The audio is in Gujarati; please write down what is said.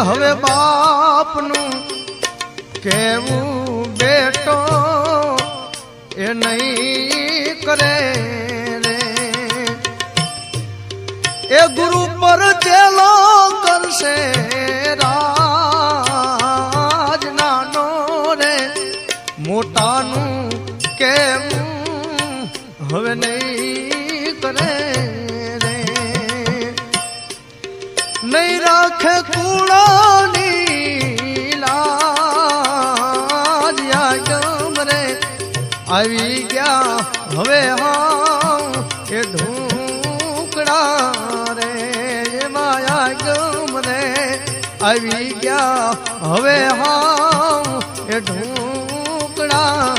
હવે બાપનું કેવું બેટો એ નહીં કરે રે એ ગુરુ પર ચેલો કરશે રાજ નાનો રે મોટાનું કેવું હવે નહીં કરે રે નહીં રાખે કુળાની લાજ યાગમ રે આવી ગયા હવે હા એ ઢોકળા રે માયા ગમ રે આવી ગયા હવે હા એ ઢોકળા